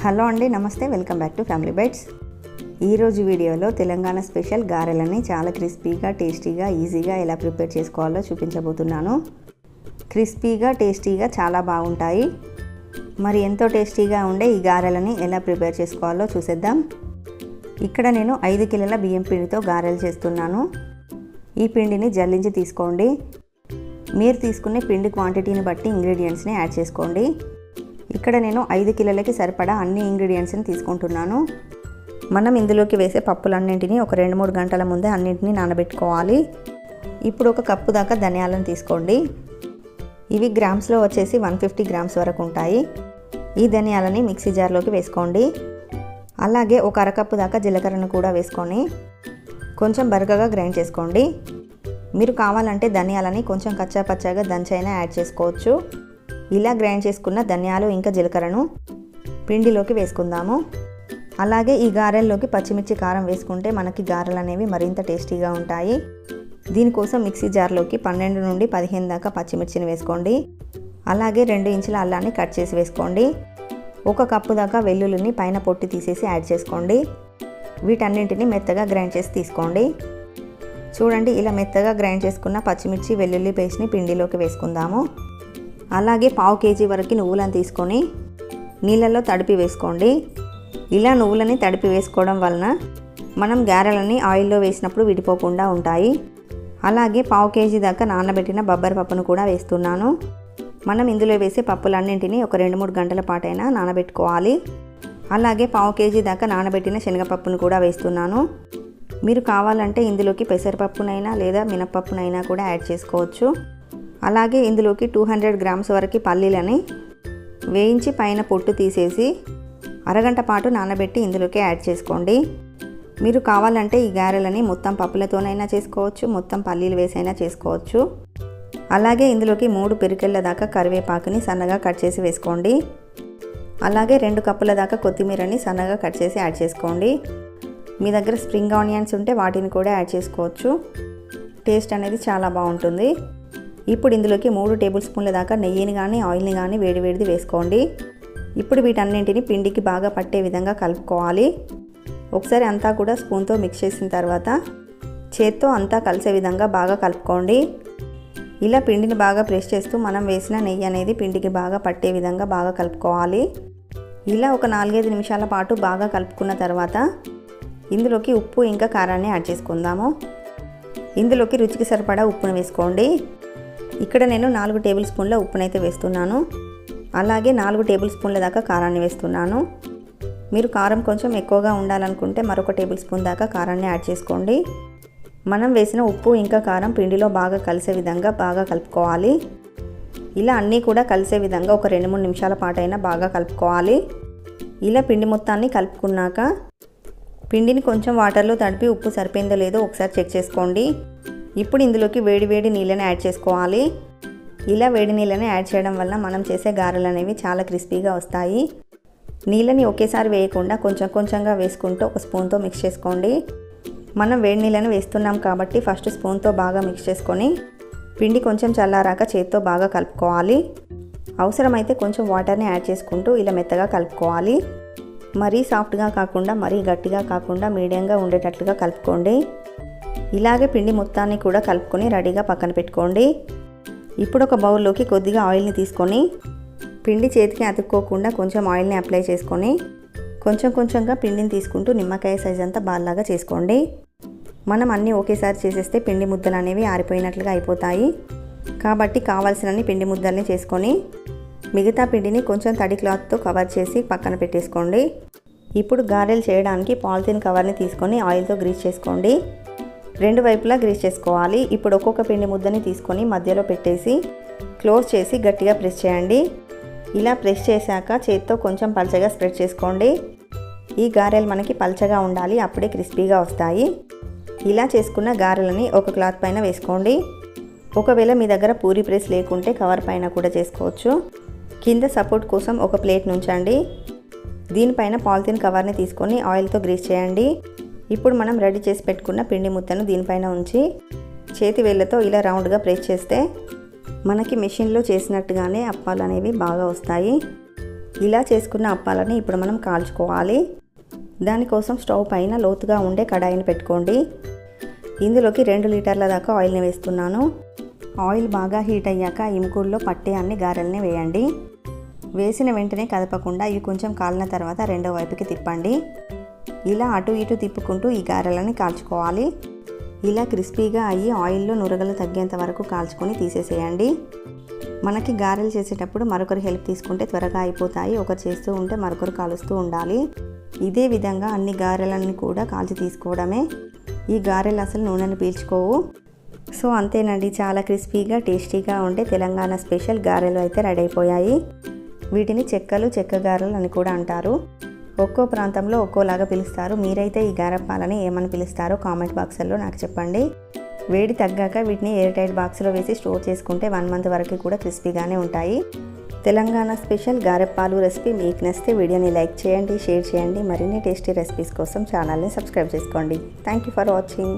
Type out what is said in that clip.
Hello అండి, నమస్తే. Welcome back to Family Bites. ఈరోజు వీడియోలో తెలంగాణ స్పెషల్ గారెలని చాలా క్రిస్పీగా, టేస్టీగా, ఈజీగా ఎలా ప్రిపేర్ చేసుకోవాలో చూపించబోతున్నాను. క్రిస్పీగా, టేస్టీగా చాలా బాగుంటాయి. మరి ఎంతో టేస్టీగా ఉండే ఈ గారెలని ఎలా ప్రిపేర్ చేసుకోవాలో చూసేద్దాం. ఇక్కడ నేను 5 కిలోల బియ్యం పిండితో గారెలు చేస్తున్నాను. ఈ పిండిని జల్లించి తీసుకోండి. మీరు తీసుకునే పిండి క్వాంటిటీని బట్టి ఇంగ్రీడియంట్స్ని యాడ్ చేసుకోండి. ఇక్కడ నేను 5 కిలోలకి సరిపడా అన్ని ఇంగ్రీడియంట్స్ని తీసుకుంటున్నాను. మనం ఇందులోకి వేసే పప్పులన్నింటినీ ఒక 2-3 గంటల ముందే అన్నింటినీ నానబెట్టుకోవాలి. ఇప్పుడు ఒక కప్పు దాకా ధనియాలను తీసుకోండి. ఇవి గ్రామ్స్లో వచ్చేసి 150 గ్రామ్స్ వరకు ఉంటాయి. ఈ ధనియాలని మిక్సీ జార్లోకి వేసుకోండి. అలాగే ఒక అరకప్పు దాకా జీలకర్రను కూడా వేసుకొని కొంచెం బరకగా గ్రైండ్ చేసుకోండి. మీరు కావాలంటే ధనియాలని కొంచెం కచ్చా పచ్చాగా దంచైనా యాడ్ చేసుకోవచ్చు. ఇలా గ్రైండ్ చేసుకున్న ధనియాలు ఇంకా జీలకర్రను పిండిలోకి వేసుకుందాము. అలాగే ఈ గారెల్లోకి పచ్చిమిర్చి కారం వేసుకుంటే మనకి గారెలు అనేవి మరింత టేస్టీగా ఉంటాయి. దీనికోసం మిక్సీ జార్లోకి 12 నుండి 15 దాకా పచ్చిమిర్చిని వేసుకోండి. అలాగే 2 ఇంచుల అల్లాన్ని కట్ చేసి వేసుకోండి. 1 కప్పు దాకా వెల్లుల్లిని పైన పొట్టు తీసేసి యాడ్ చేసుకోండి. వీటన్నింటిని మెత్తగా గ్రైండ్ చేసి తీసుకోండి. చూడండి, ఇలా మెత్తగా గ్రైండ్ చేసుకున్న పచ్చిమిర్చి, వెల్లుల్లి పేస్ట్ని పిండిలోకి వేసుకుందాము. అలాగే 1/2 కేజీ వరకు నువ్వులను తీసుకొని నీళ్ళల్లో తడిపి వేసుకోండి. ఇలా నువ్వులని తడిపి వేసుకోవడం వలన మనం గారెలని ఆయిల్లో వేసినప్పుడు విడిపోకుండా ఉంటాయి. అలాగే 1/2 కేజీ దాకా నానబెట్టిన బొబ్బరి పప్పును కూడా వేస్తున్నాను. మనం ఇందులో వేసే పప్పులన్నింటినీ ఒక 2-3 గంటల పాటైనా నానబెట్టుకోవాలి. అలాగే 1/2 కేజీ దాకా నానబెట్టిన శనగపప్పును కూడా వేస్తున్నాను. మీరు కావాలంటే ఇందులోకి పెసరపప్పునైనా లేదా మినపప్పునైనా కూడా యాడ్ చేసుకోవచ్చు. అలాగే ఇందులోకి 200 గ్రామ్స్ వరకు పల్లీలని వేయించి పైన పొట్టు తీసేసి అరగంట పాటు నానబెట్టి ఇందులోకి యాడ్ చేసుకోండి. మీరు కావాలంటే ఈ గారెలని మొత్తం పప్పులతోనైనా చేసుకోవచ్చు, మొత్తం పల్లీలు వేసైనా చేసుకోవచ్చు. అలాగే ఇందులోకి 3 పిరికెళ్ళ దాకా కరివేపాకుని సన్నగా కట్ చేసి వేసుకోండి. అలాగే 2 కప్పుల దాకా కొత్తిమీరని సన్నగా కట్ చేసి యాడ్ చేసుకోండి. మీ దగ్గర స్ప్రింగ్ ఆనియన్స్ ఉంటే వాటిని కూడా యాడ్ చేసుకోవచ్చు. టేస్ట్ అనేది చాలా బాగుంటుంది. ఇప్పుడు ఇందులోకి 3 టేబుల్ స్పూన్ల దాకా నెయ్యిని కానీ ఆయిల్ని కానీ వేడివేడిది వేసుకోండి. ఇప్పుడు వీటన్నింటిని పిండికి బాగా పట్టే విధంగా కలుపుకోవాలి. ఒకసారి అంతా కూడా స్పూన్తో మిక్స్ చేసిన తర్వాత చేత్తో అంతా కలిసే విధంగా బాగా కలుపుకోండి. ఇలా పిండిని బాగా ప్రెస్ చేస్తూ మనం వేసిన నెయ్యి అనేది పిండికి బాగా పట్టే విధంగా బాగా కలుపుకోవాలి. ఇలా ఒక 4-5 నిమిషాల పాటు బాగా కలుపుకున్న తర్వాత ఇందులోకి ఉప్పు ఇంకా కారాన్ని యాడ్ చేసుకుందాము. ఇందులోకి రుచికి సరిపడా ఉప్పును వేసుకోండి. ఇక్కడ నేను 4 టేబుల్ స్పూన్ల ఉప్పునైతే వేస్తున్నాను. అలాగే 4 టేబుల్ స్పూన్ల దాకా కారాన్ని వేస్తున్నాను. మీరు కారం కొంచెం ఎక్కువగా ఉండాలనుకుంటే మరొక టేబుల్ స్పూన్ దాకా కారాన్ని యాడ్ చేసుకోండి. మనం వేసిన ఉప్పు ఇంకా కారం పిండిలో బాగా కలిసే విధంగా బాగా కలుపుకోవాలి. ఇలా అన్నీ కూడా కలిసే విధంగా ఒక 2-3 నిమిషాల పాటైనా బాగా కలుపుకోవాలి. ఇలా పిండి మొత్తాన్ని కలుపుకున్నాక పిండిని కొంచెం వాటర్లో తడిపి ఉప్పు సరిపోయిందో లేదో ఒకసారి చెక్ చేసుకోండి. ఇప్పుడు ఇందులోకి వేడి నీళ్ళని యాడ్ చేసుకోవాలి. ఇలా వేడి నీళ్ళని యాడ్ చేయడం వల్ల మనం చేసే గారెలు అనేవి చాలా క్రిస్పీగా వస్తాయి. నీళ్ళని ఒకేసారి వేయకుండా కొంచెంగా వేసుకుంటూ ఒక స్పూన్తో మిక్స్ చేసుకోండి. మనం వేడి నీళ్ళని వేస్తున్నాం కాబట్టి ఫస్ట్ స్పూన్తో బాగా మిక్స్ చేసుకొని పిండి కొంచెం చల్లారాక చేత్తో బాగా కలుపుకోవాలి. అవసరమైతే కొంచెం వాటర్ని యాడ్ చేసుకుంటూ ఇలా మెత్తగా కలుపుకోవాలి. మరీ సాఫ్ట్గా కాకుండా మరీ గట్టిగా కాకుండా మీడియంగా ఉండేటట్లుగా కలుపుకోండి. ఇలాగే పిండి మొత్తాన్ని కూడా కలుపుకొని రెడీగా పక్కన పెట్టుకోండి. ఇప్పుడు ఒక బౌల్లోకి కొద్దిగా ఆయిల్ని తీసుకొని పిండి చేతికి అతుక్కోకుండా కొంచెం ఆయిల్ని అప్లై చేసుకొని కొంచెంగా పిండిని తీసుకుంటూ నిమ్మకాయ సైజ్ అంతా బాల్లాగా చేసుకోండి. మనం అన్నీ ఒకేసారి చేసేస్తే పిండి ముద్దలు అనేవి ఆరిపోయినట్లుగా అయిపోతాయి. కాబట్టి కావాల్సినన్ని పిండి ముద్దల్ని చేసుకొని మిగతా పిండిని కొంచెం తడి క్లాత్తో కవర్ చేసి పక్కన పెట్టేసుకోండి. ఇప్పుడు గారెలు చేయడానికి పాలిథిన్ కవర్ని తీసుకొని ఆయిల్తో గ్రీస్ చేసుకోండి. 2 వైపులా గ్రీస్ చేసుకోవాలి. ఇప్పుడు ఒక్కొక్క పిండి ముద్దని తీసుకొని మధ్యలో పెట్టేసి క్లోజ్ చేసి గట్టిగా ప్రెస్ చేయండి. ఇలా ప్రెస్ చేశాక చేత్తో కొంచెం పల్చగా స్ప్రెడ్ చేసుకోండి. ఈ గారెలు మనకి పల్చగా ఉండాలి, అప్పుడే క్రిస్పీగా వస్తాయి. ఇలా చేసుకున్న గారెలని ఒక క్లాత్ పైన వేసుకోండి. ఒకవేళ మీ దగ్గర పూరీ ప్రెస్ లేకుంటే కవర్ పైన కూడా చేసుకోవచ్చు. కింద సపోర్ట్ కోసం ఒక ప్లేట్ ఉంచండి. దీనిపైన పాలిథిన్ కవర్ని తీసుకొని ఆయిల్తో గ్రీస్ చేయండి. ఇప్పుడు మనం రెడీ చేసి పెట్టుకున్న పిండి ముద్దను దీనిపైన ఉంచి చేతి వేళ్ళతో ఇలా రౌండ్గా ప్రెస్ చేస్తే మనకి మెషిన్లో చేసినట్టుగానే అప్పాలు అనేవి బాగా వస్తాయి. ఇలా చేసుకున్న అప్పాలని ఇప్పుడు మనం కాల్చుకోవాలి. దానికోసం స్టవ్ పైన లోతుగా ఉండే కడాయిని పెట్టుకోండి. ఇందులోకి 2 లీటర్ల దాకా ఆయిల్ని వేస్తున్నాను. ఆయిల్ బాగా హీట్ అయ్యాక ఈ ముకుడులో పట్టే అన్ని గారెల్ని వేయండి. వేసిన వెంటనే కదపకుండా ఇవి కొంచెం కాలిన తర్వాత రెండో వైపుకి తిప్పండి. ఇలా అటు ఇటు తిప్పుకుంటూ ఈ గారెలని కాల్చుకోవాలి. ఇలా క్రిస్పీగా అయ్యి ఆయిల్లో నురగలు తగ్గేంత వరకు కాల్చుకొని తీసేసేయండి. మనకి గారెలు చేసేటప్పుడు మరొకరి హెల్ప్ తీసుకుంటే త్వరగా అయిపోతాయి. ఒకరు చేస్తూ ఉంటే మరొకరు కాలుస్తూ ఉండాలి. ఇదే విధంగా అన్ని గారెలన్నీ కూడా కాల్చి తీసుకోవడమే. ఈ గారెలు అసలు నూనెను పీల్చుకోవు. సో అంతేనండి, చాలా క్రిస్పీగా టేస్టీగా ఉండే తెలంగాణ స్పెషల్ గారెలు అయితే రెడీ అయిపోయాయి. వీటిని చెక్కలు, చెక్క గారెలు అని కూడా అంటారు. ఒక్కో ప్రాంతంలో ఒక్కోలాగా పిలుస్తారు. మీరైతే ఈ గారప్పాలని ఏమని పిలుస్తారో కామెంట్ బాక్స్లో నాకు చెప్పండి. వేడి తగ్గాక వీటిని ఎయిర్ టైట్ బాక్స్లో వేసి స్టోర్ చేసుకుంటే 1 మంత్ వరకు కూడా క్రిస్పీగానే ఉంటాయి. తెలంగాణ స్పెషల్ గారెప్పాలు రెసిపీ మీకు నచ్చితే వీడియోని లైక్ చేయండి, షేర్ చేయండి. మరిన్ని టేస్టీ రెసిపీస్ కోసం ఛానల్ని సబ్స్క్రైబ్ చేసుకోండి. Thank you for watching.